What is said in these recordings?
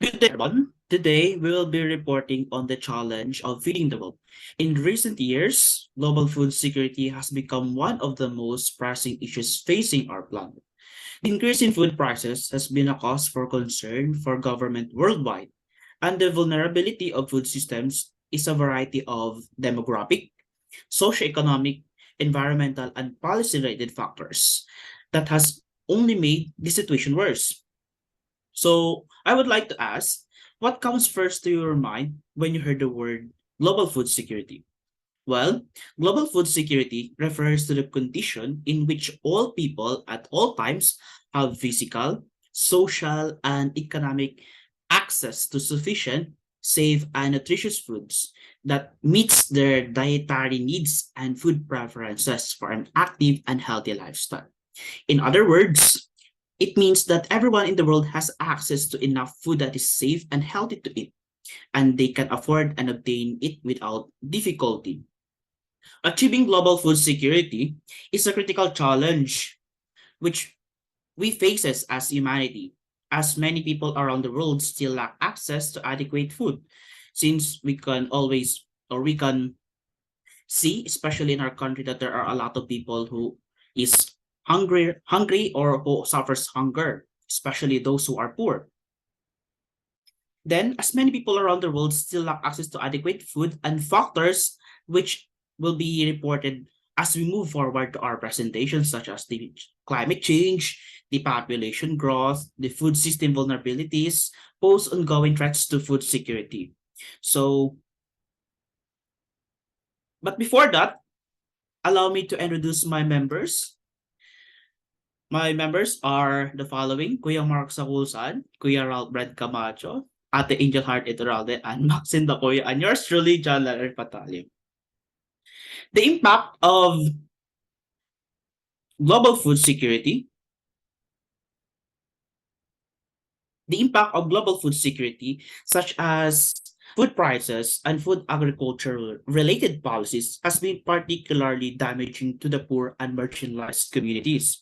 Good day, everyone. Today, we will be reporting on the challenge of feeding the world. In recent years, global food security has become one of the most pressing issues facing our planet. The increase in food prices has been a cause for concern for government worldwide, and the vulnerability of food systems is a variety of demographic, socioeconomic, environmental, and policy-related factors that has only made the situation worse. So I would like to ask, what comes first to your mind when you heard the word global food security? Well, global food security refers to the condition in which all people at all times have physical, social, and economic access to sufficient, safe, and nutritious foods that meets their dietary needs and food preferences for an active and healthy lifestyle. In other words, it means that everyone in the world has access to enough food that is safe and healthy to eat, and they can afford and obtain it without difficulty. Achieving global food security is a critical challenge which we faces as humanity, as many people around the world still lack access to adequate food, since we can see, especially in our country, that there are a lot of people who is hungry or who suffers hunger, especially those who are poor. Then, as many people around the world still lack access to adequate food and factors which will be reported as we move forward to our presentation, such as the climate change, the population growth, the food system vulnerabilities, pose ongoing threats to food security. So, but before that, allow me to introduce my members. My members are the following: Kuya Mark Saculsan, Kuya Ralph Brad Camacho, Ate Angel Heart Iturralde, and Maxine Dacuya, and yours truly, John Leonard Fatallo. The impact of global food security, the impact of global food security, such as food prices and food agriculture related policies, has been particularly damaging to the poor and marginalized communities,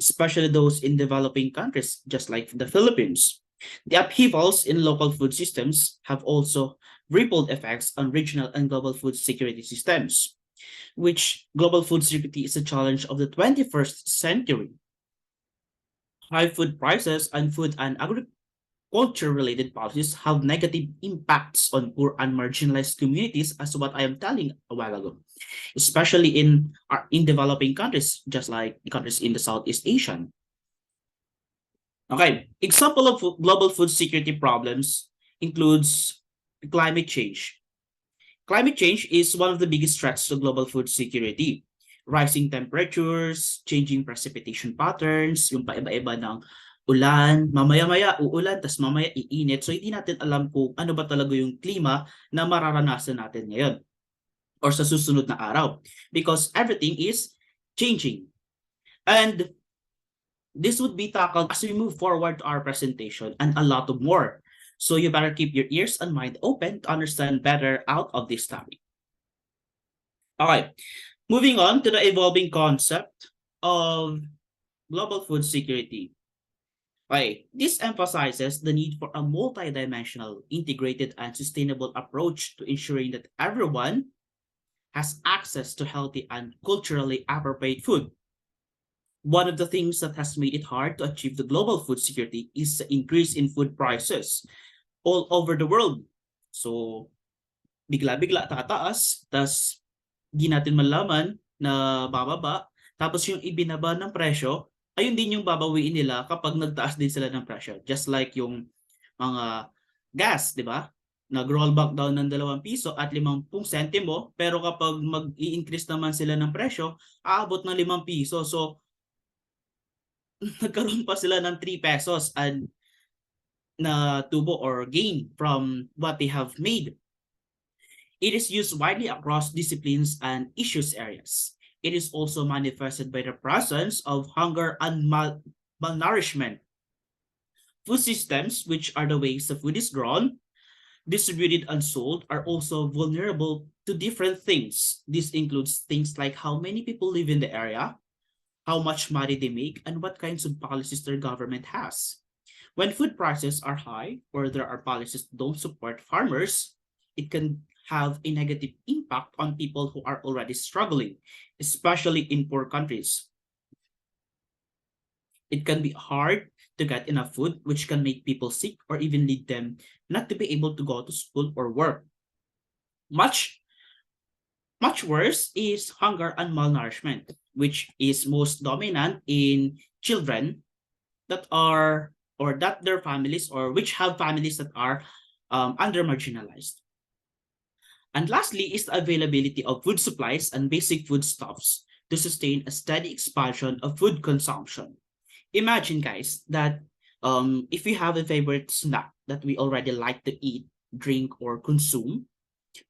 especially those in developing countries, just like the Philippines. The upheavals in local food systems have also rippled effects on regional and global food security systems, which global food security is a challenge of the 21st century. High food prices and food and agriculture related policies have negative impacts on poor and marginalized communities, as what I am telling a while ago, especially in developing countries, just like countries in the Southeast Asian. Okay, example of global food security problems includes climate change. Climate change is one of the biggest threats to global food security. Rising temperatures, changing precipitation patterns, yung paiba-iba ng ulan, mamaya-maya uulan, tas mamaya iinit. So hindi natin alam kung ano ba talaga yung klima na mararanasan natin ngayon or sa susunod na araw, because everything is changing. And this would be tackled as we move forward to our presentation and a lot of more. So you better keep your ears and mind open to understand better out of this topic. All right, moving on to the evolving concept of global food security. Okay, this emphasizes the need for a multidimensional, integrated, and sustainable approach to ensuring that everyone has access to healthy and culturally appropriate food. One of the things that has made it hard to achieve the global food security is the increase in food prices all over the world. So, bigla-bigla tataas, tas di natin malaman na bababa, tapos yung ibinaba ng presyo, ayun din yung babawiin nila kapag nagtaas din sila ng presyo. Just like yung mga gas, di ba? Nag-rollback down ng 2 piso at 50 sentimo, pero kapag mag-i-increase naman sila ng presyo, aabot ng 5 piso. So, nagkaroon pa sila ng 3 pesos and na tubo or gain from what they have made. It is used widely across disciplines and issues areas. It is also manifested by the presence of hunger and malnourishment. Food systems, which are the ways the food is grown, distributed, and sold, are also vulnerable to different things. This includes things like how many people live in the area, how much money they make, and what kinds of policies their government has. When food prices are high or there are policies that don't support farmers, it can have a negative impact on people who are already struggling, especially in poor countries. It can be hard to get enough food, which can make people sick or even lead them not to be able to go to school or work. Much, much worse is hunger and malnourishment, which is most dominant in children that are or that their families or which have families that are under marginalized. And lastly is the availability of food supplies and basic foodstuffs to sustain a steady expansion of food consumption. Imagine, guys, that if we have a favorite snack that we already like to eat, drink, or consume,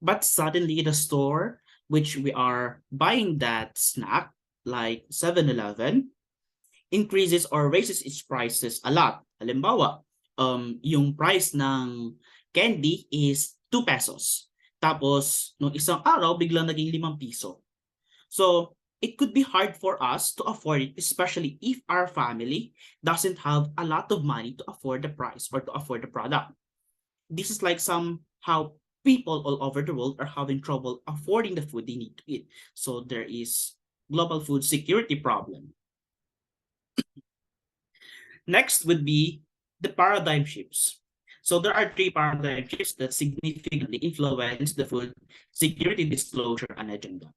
but suddenly the store which we are buying that snack, like 7-Eleven, increases or raises its prices a lot. Halimbawa, yung price ng candy is 2 pesos. Tapos, nung isang araw, biglang naging 5 piso. So, it could be hard for us to afford it, especially if our family doesn't have a lot of money to afford the price or to afford the product. This is like somehow people all over the world are having trouble affording the food they need to eat. So there is global food security problem. Next would be the paradigm shifts. So there are 3 paradigm shifts that significantly influence the food security disclosure and agenda.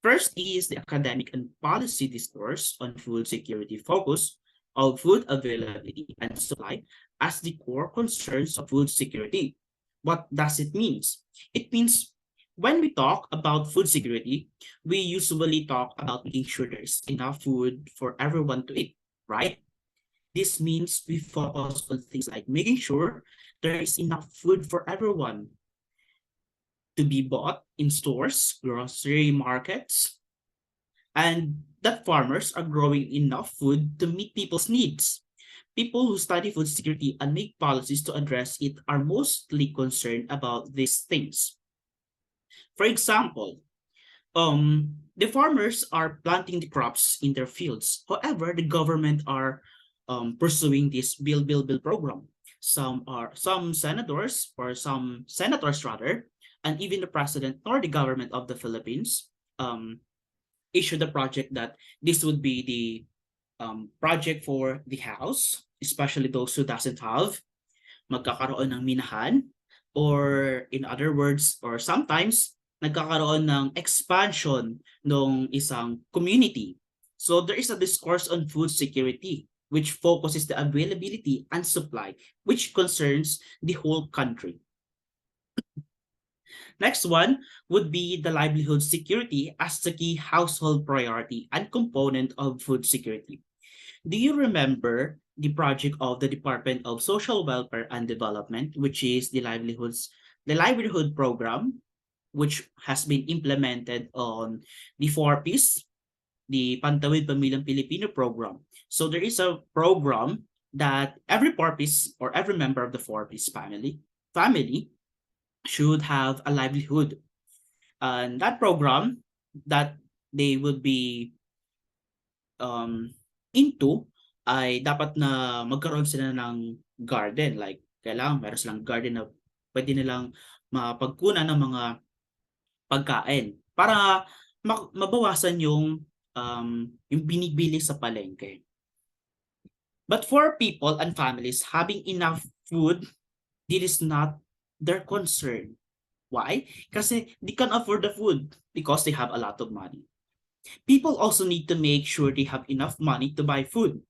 First is the academic and policy discourse on food security focus of food availability and supply as the core concerns of food security. What does it mean? It means when we talk about food security, we usually talk about making sure there is enough food for everyone to eat, right? This means we focus on things like making sure there is enough food for everyone to be bought in stores, grocery markets, and that farmers are growing enough food to meet people's needs. People who study food security and make policies to address it are mostly concerned about these things. For example, the farmers are planting the crops in their fields. However, the government are pursuing this build program. Some senators or some senators rather, and even the president or the government of the Philippines issued a project that this would be the project for the house, especially those who doesn't have, magkakaroon ng minahan, or in other words, or sometimes, nagkakaroon ng expansion ng isang community. So there is a discourse on food security, which focuses the availability and supply, which concerns the whole country. Next one would be the livelihood security as the key household priority and component of food security. Do you remember the project of the Department of Social Welfare and Development, which is the livelihood program, which has been implemented on the 4Ps, the Pantawid Pamilyang Pilipino program. So there is a program that every 4Ps or every member of the 4Ps family should have a livelihood. And that program that they would be into ay dapat na magkaroon sila ng garden. Like, kailangan meron silang garden na pwede nilang mapagkunan ng mga pagkain para mabawasan yung binibili sa palengke. But for people and families, having enough food, this is not their concern. Why? Kasi they can afford the food because they have a lot of money. People also need to make sure they have enough money to buy food.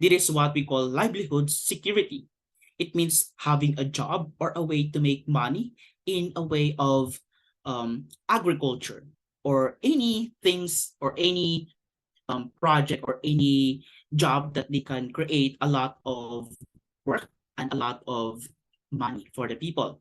This is what we call livelihood security. It means having a job or a way to make money in a way of agriculture or any things or any project or any job that they can create a lot of work and a lot of money for the people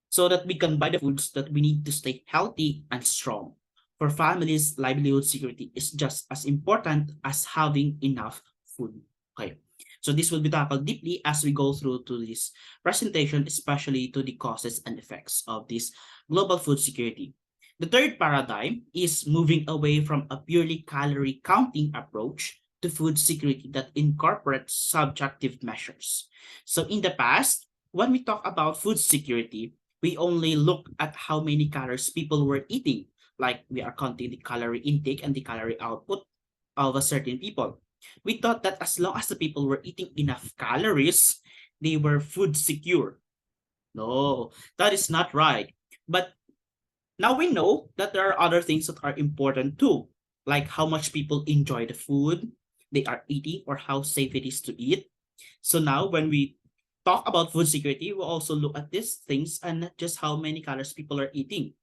so that we can buy the foods that we need to stay healthy and strong. For families, livelihood security is just as important as having enough food. Okay. So this will be tackled deeply as we go through to this presentation, especially to the causes and effects of this global food security. The third paradigm is moving away from a purely calorie counting approach to food security that incorporates subjective measures. So in the past, when we talk about food security, we only look at how many calories people were eating, like we are counting the calorie intake and the calorie output of a certain people. We thought that as long as the people were eating enough calories, they were food secure. No, that is not right. But now we know that there are other things that are important too, like how much people enjoy the food they are eating or how safe it is to eat. So now when we talk about food security, we also look at these things and not just how many calories people are eating.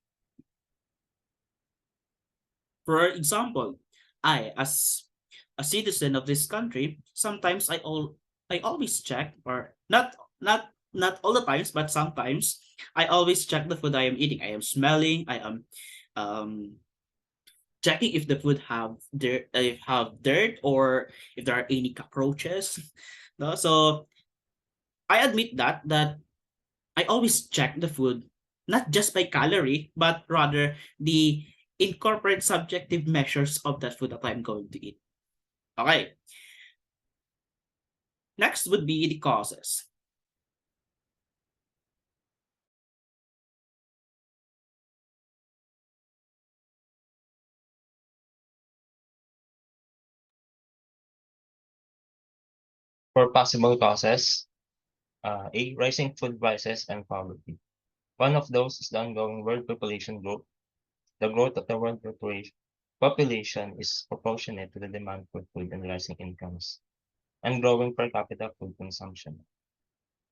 For example, I, as a citizen of this country, sometimes I always check, or not all the times, but sometimes I always check the food I am eating. I am smelling, I am um checking if the food have dirt or if there are any cockroaches. No, so I admit that I always check the food not just by calorie, but rather the incorporate subjective measures of that food that I'm going to eat. Okay, next would be the causes. For possible causes, A. Rising food prices and poverty. One of those is the ongoing world population growth. The growth of the world population is proportionate to the demand for food and rising incomes and growing per capita food consumption.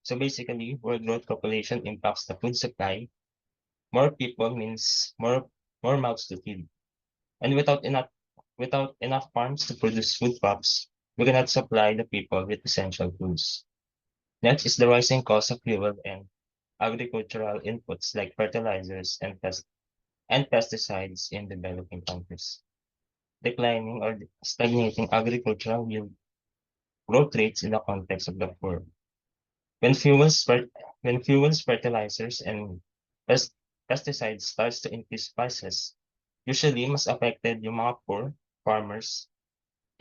So basically, world growth population impacts the food supply. More people means more mouths to feed. And without enough farms to produce food crops, we cannot supply the people with essential foods. Next is the rising cost of fuel and agricultural inputs like fertilizers and pesticides in developing countries. Declining or stagnating agricultural yield growth rates in the context of the poor. When fuels, fer- when fuels, fertilizers, and pest- pesticides starts to increase prices, usually mas affected yung mga poor farmers.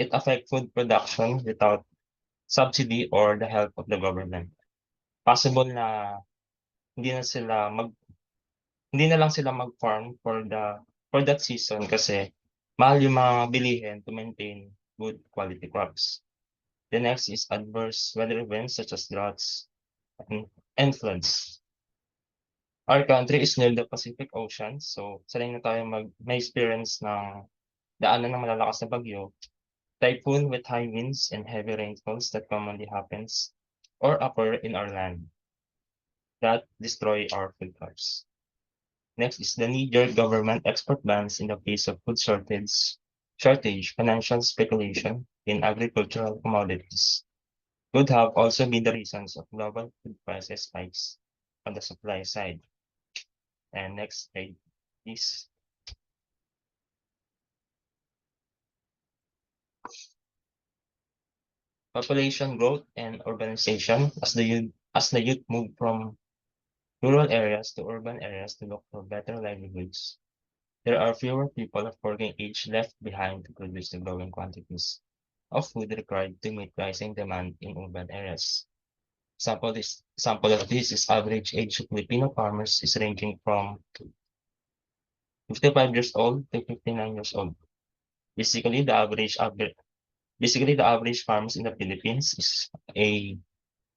It affect food production without subsidy or the help of the government. Possible na hindi na sila mag hindi na lang sila mag-farm for that season kasi mahal yung mga bilihin to maintain good quality crops. The next is adverse weather events such as droughts and floods. Our country is near the Pacific Ocean, so sanay na tayo may experience ng daanan ng malalakas na bagyo, typhoon with high winds and heavy rainfalls that commonly happens or occur in our land that destroy our food crops. Next is the knee-jerk government export bans in the face of shortage, financial speculation in agricultural commodities could have also been the reasons of global food prices spikes on the supply side. And next slide, please. Population growth and urbanization as the youth move from rural areas to urban areas to look for better livelihoods. There are fewer people of working age left behind to produce the growing quantities of food required to meet rising demand in urban areas. Example of this is average age of Filipino farmers is ranging from 55 years old to 59 years old. Basically, basically the average farmers in the Philippines is a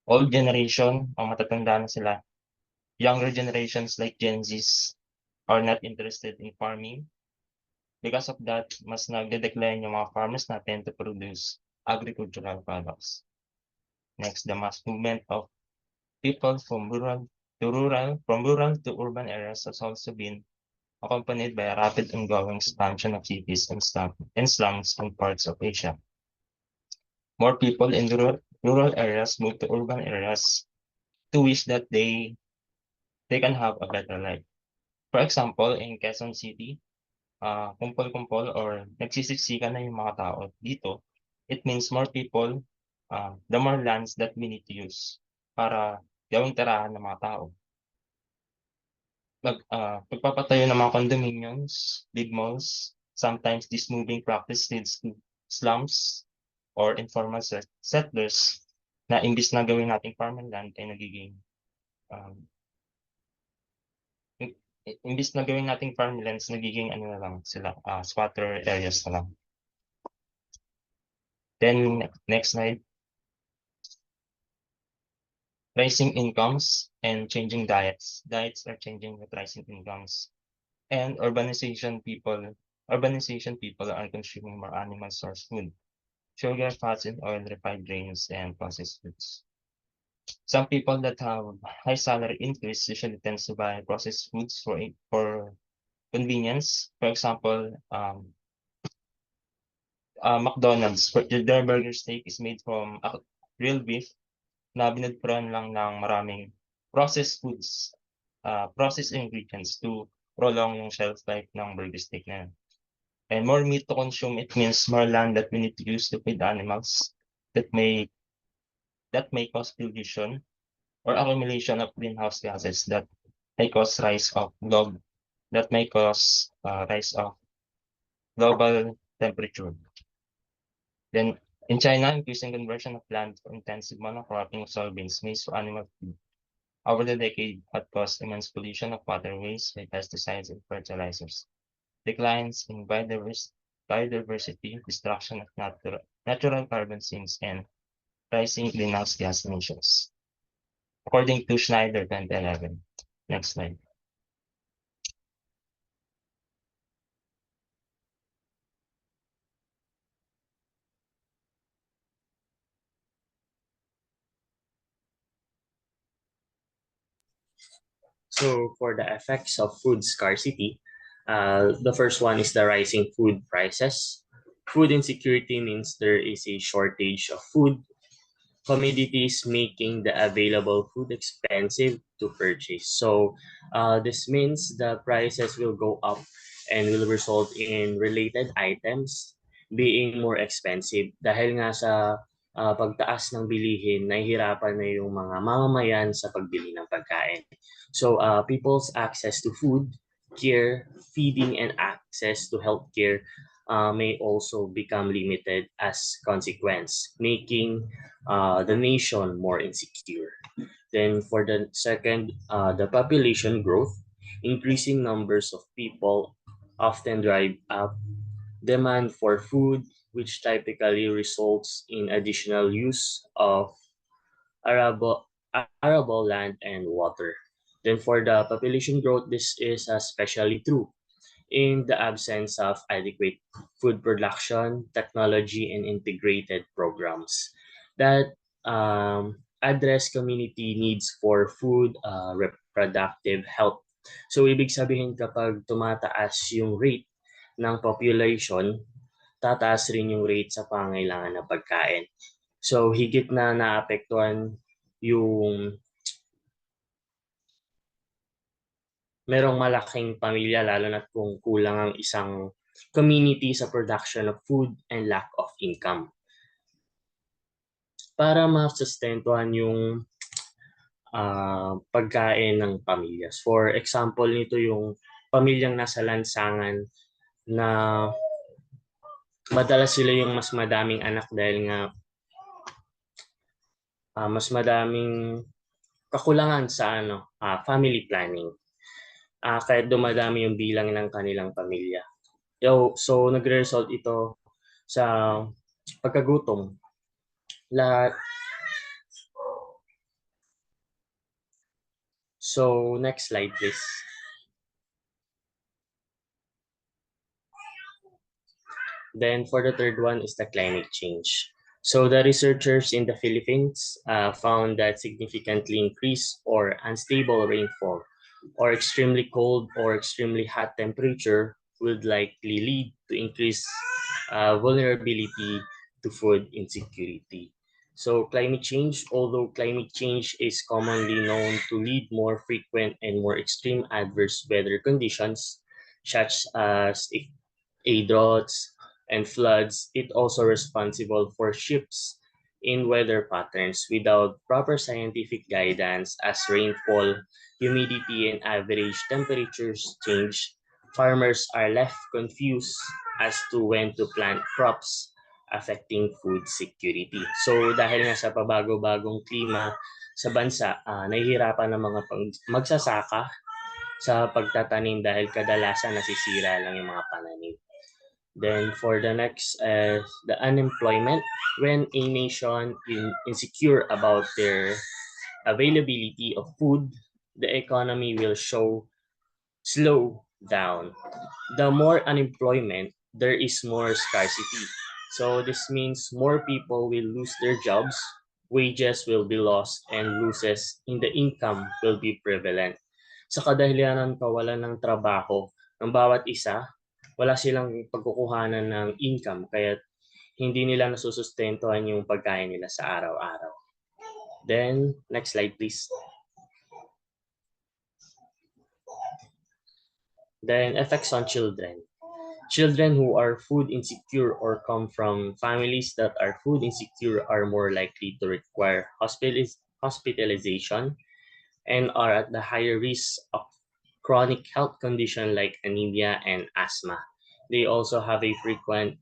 old generation o matatanda na sila. Younger generations like Gen Zs are not interested in farming. Because of that, mas nagde-decline yung mga farmers natin to produce agricultural products. Next, the mass movement of people from rural to urban areas has also been accompanied by a rapid ongoing expansion of cities and slums in parts of Asia. More people in rural areas move to urban areas to wish that they can have a better life. For example, in Quezon City, kumpol-kumpol or nagsisiksikan na yung mga tao dito. It means more people, the more lands that we need to use para gawing tirahan ng mga tao. Pagpapatayo ng mga condominiums, big malls, sometimes this moving practice leads to slums or informal settlers na imbis na gawin nating farmland ay nagiging um, imbis na gawin nating farmlands nagiging ano na lang sila squatter areas na lang. Then next slide, rising incomes and changing diets. Diets are changing with rising incomes and urbanization people are consuming more animal source food, sugar, fats, and oil, refined grains, and processed foods. Some people that have high salary increase usually tends to buy processed foods for convenience. For example, McDonald's, their burger steak is made from real beef na binudpuran lang ng maraming processed foods, processed ingredients to prolong yung shelf life ng burger steak na yun. And more meat to consume, it means more land that we need to use to feed animals that may cause pollution or accumulation of greenhouse gases may cause rise of globe that may cause rise of global temperature. Then in China, increasing conversion of land for intensive monocropping of soybeans, maize for animal feed over the decade had caused immense pollution of waterways by pesticides and fertilizers, declines in biodiversity, destruction of natural carbon sinks, and rising greenhouse gas emissions, according to Schneider 2011. Next slide. So for the effects of food scarcity, the first one is the rising food prices. Food insecurity means there is a shortage of food commodities, making the available food expensive to purchase. So this means the prices will go up and will result in related items being more expensive dahil nga sa pagtaas ng bilihin, nahihirapan na yung mga mamamayan sa pagbili ng pagkain. So people's access to food, care, feeding, and access to healthcare may also become limited as consequence, making the nation more insecure. Then for the second, the population growth, increasing numbers of people often drive up demand for food, which typically results in additional use of arable land and water. Then for the population growth, this is especially true in the absence of adequate food production, technology, and integrated programs that address community needs for food, reproductive health. So, ibig sabihin kapag tumataas yung rate ng population, tataas rin yung rate sa pangailangan ng pagkain. So, higit na naapektuhan yung merong malaking pamilya lalo na kung kulang ang isang community sa production of food and lack of income. Para masustentuhan yung pagkain ng pamilya. For example nito yung pamilyang nasa lansangan na madalas sila yung mas madaming anak dahil nga mas madaming kakulangan sa family planning. Kahit dumadami yung bilang ng kanilang pamilya. So nagre-result ito sa pagkagutom. Lahat. So next slide please. Then for the third one is the climate change. So the researchers in the Philippines found that significantly increased or unstable rainfall or extremely cold or extremely hot temperature would likely lead to increased vulnerability to food insecurity. So climate change, although climate change is commonly known to lead more frequent and more extreme adverse weather conditions, such as droughts and floods, it also responsible for shifts in weather patterns without proper scientific guidance as rainfall, humidity, and average temperatures change. Farmers are left confused as to when to plant crops affecting food security. So dahil nga sa pabago-bagong klima sa bansa, nahihirapan ng mga magsasaka sa pagtatanim dahil kadalasan nasisira lang yung mga pananim. Then for the next, the unemployment. When a nation insecure about their availability of food, the economy will slow down. The more unemployment, there is more scarcity. So this means more people will lose their jobs, wages will be lost, and losses in the income will be prevalent. Sa kadahilan ng kawalan ng trabaho ng bawat isa, wala silang pagkukuhanan ng income kaya hindi nila nasusustentuhan yung pagkain nila sa araw-araw. Then, next slide please. Then, effects on children. Children who are food insecure or come from families that are food insecure are more likely to require hospitalization and are at the higher risk of chronic health conditions like anemia and asthma. They also have a frequent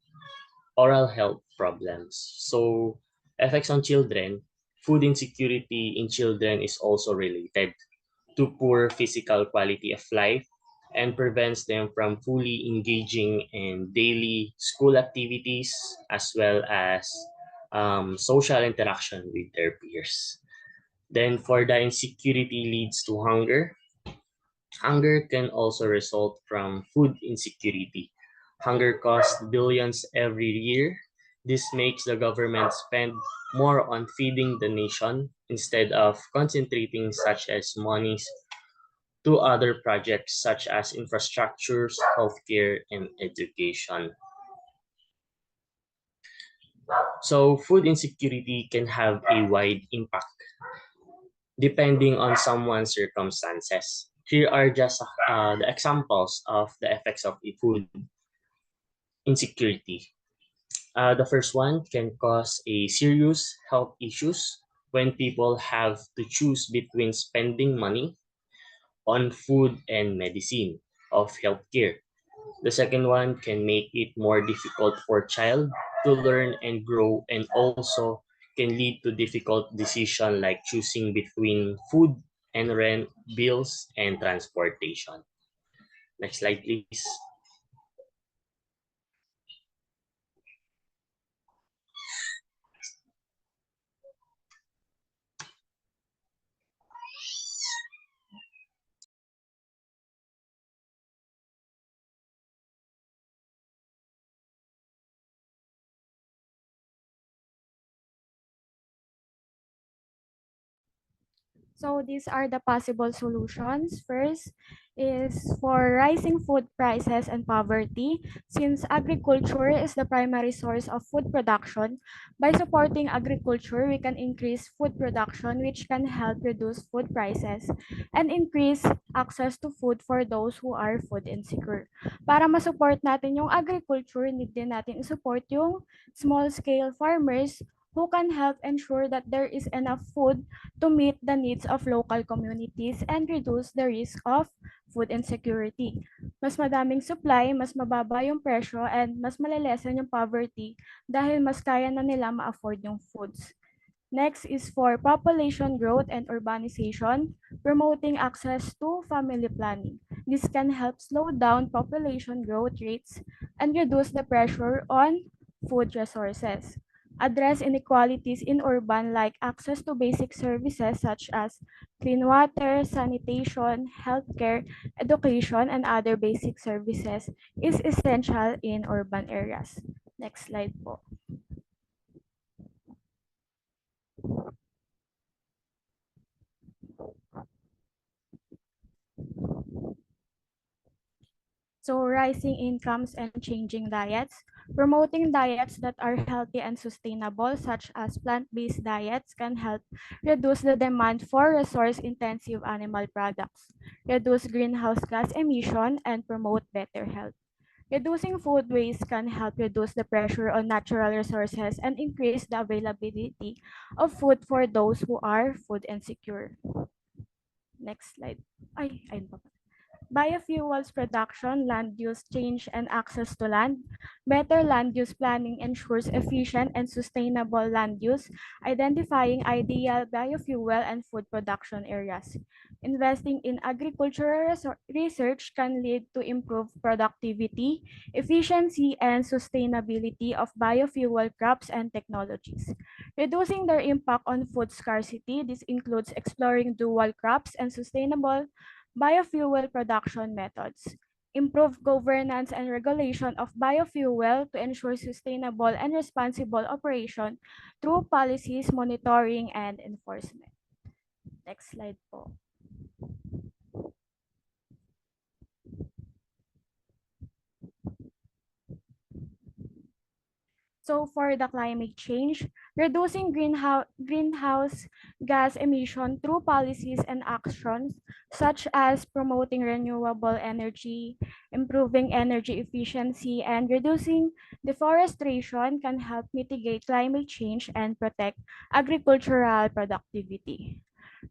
oral health problems. So, effects on children. Food insecurity in children is also related to poor physical quality of life and prevents them from fully engaging in daily school activities as well as social interaction with their peers. Then for the insecurity leads to hunger. Hunger can also result from food insecurity. Hunger costs billions every year. This makes the government spend more on feeding the nation instead of concentrating such as monies to other projects such as infrastructures, healthcare, and education. So food insecurity can have a wide impact depending on someone's circumstances. Here are just the examples of the effects of food insecurity. The first one can cause a serious health issues when people have to choose between spending money on food and medicine of healthcare. The second one can make it more difficult for child to learn and grow and also can lead to difficult decision like choosing between food and rent, bills, and transportation. Next slide, please. So these are the possible solutions. First is for rising food prices and poverty. Since agriculture is the primary source of food production, by supporting agriculture, we can increase food production which can help reduce food prices and increase access to food for those who are food insecure. Para ma-support natin yung agriculture, need din natin i-support yung small-scale farmers who can help ensure that there is enough food to meet the needs of local communities and reduce the risk of food insecurity. Mas madaming supply, mas mababa yung presyo, and mas malilesen yung poverty dahil mas kaya na nila ma-afford yung foods. Next is for population growth and urbanization, promoting access to family planning. This can help slow down population growth rates and reduce the pressure on food resources. Address inequalities in urban like access to basic services such as clean water, sanitation, healthcare, education, and other basic services is essential in urban areas. Next slide po. So rising incomes and changing diets, promoting diets that are healthy and sustainable, such as plant-based diets, can help reduce the demand for resource-intensive animal products, reduce greenhouse gas emission, and promote better health. Reducing food waste can help reduce the pressure on natural resources and increase the availability of food for those who are food insecure. Next slide. Ay, ayun pa. biofuels production, land use change, and access to land. Better land use planning ensures efficient and sustainable land use, identifying ideal biofuel and food production areas. Investing in agricultural research can lead to improved productivity, efficiency, and sustainability of biofuel crops and technologies. Reducing their impact on food scarcity, this includes exploring dual crops and sustainable biofuel production methods. Improve governance and regulation of biofuel to ensure sustainable and responsible operation through policies, monitoring, and enforcement. Next slide po. So for the climate change, reducing greenhouse gas emission through policies and actions such as promoting renewable energy, improving energy efficiency, and reducing deforestation can help mitigate climate change and protect agricultural productivity.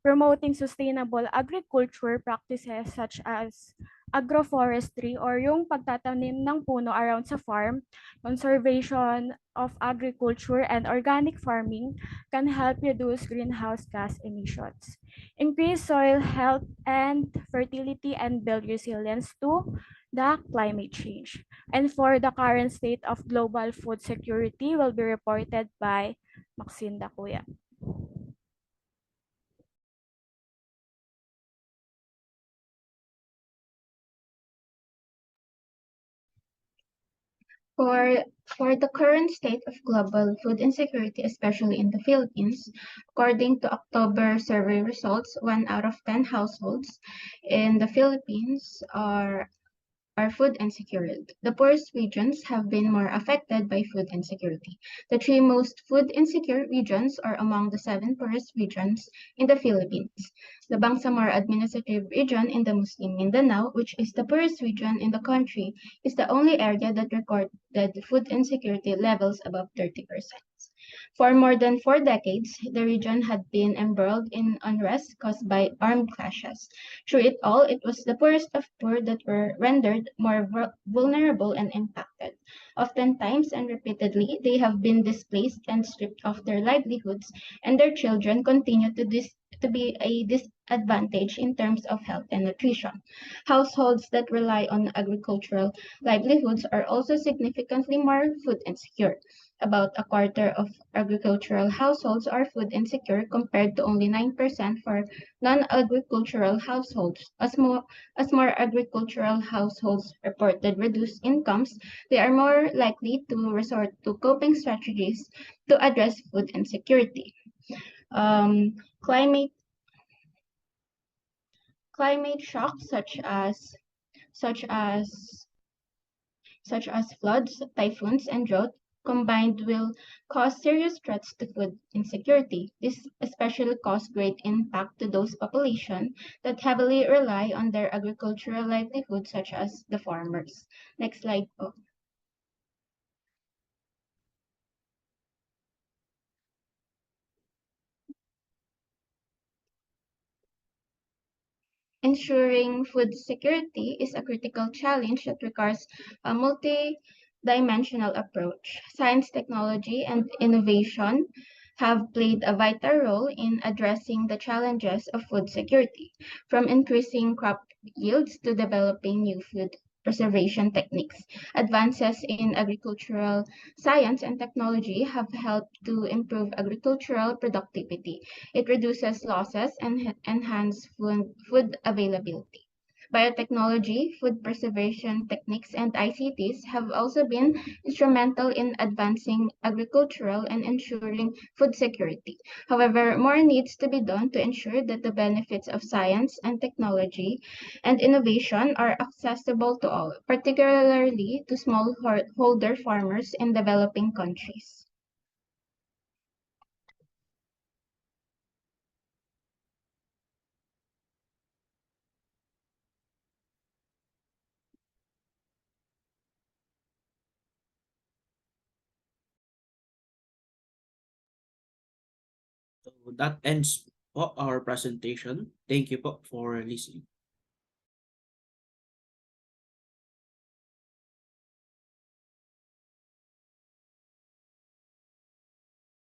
Promoting sustainable agriculture practices such as agroforestry or yung pagtatanim ng puno around sa farm, conservation of agriculture, and organic farming can help reduce greenhouse gas emissions, increase soil health and fertility, and build resilience to the climate change. And for the current state of global food security will be reported by Maxine Dacuya. For, for the current state of global food insecurity, especially in the Philippines, according to October survey results, 1 out of 10 households in the Philippines are food insecure. The poorest regions have been more affected by food insecurity. The three most food insecure regions are among the 7 poorest regions in the Philippines. The Bangsamoro Administrative Region in the Muslim Mindanao, which is the poorest region in the country, is the only area that recorded food insecurity levels above 30%. For more than 4 decades, the region had been embroiled in unrest caused by armed clashes. Through it all, it was the poorest of poor that were rendered more vulnerable and impacted. Oftentimes and repeatedly, they have been displaced and stripped of their livelihoods, and their children continue to be a disadvantage in terms of health and nutrition. Households that rely on agricultural livelihoods are also significantly more food insecure. About a quarter of agricultural households are food insecure compared to only 9% for non-agricultural households. As more agricultural households reported reduced incomes, they are more likely to resort to coping strategies to address food insecurity. Um, climate climate shocks such as such as floods, typhoons, and drought combined will cause serious threats to food insecurity. This especially cause great impact to those populations that heavily rely on their agricultural livelihood, such as the farmers. Next slide po. Ensuring food security is a critical challenge that requires a multi-dimensional approach. Science, technology, and innovation have played a vital role in addressing the challenges of food security, from increasing crop yields to developing new food preservation techniques. Advances in agricultural science and technology have helped to improve agricultural productivity. It reduces losses and enhances food availability. Biotechnology, food preservation techniques, and ICTs have also been instrumental in advancing agricultural and ensuring food security. However, more needs to be done to ensure that the benefits of science and technology and innovation are accessible to all, particularly to smallholder farmers in developing countries. So that ends po our presentation. Thank you po for listening.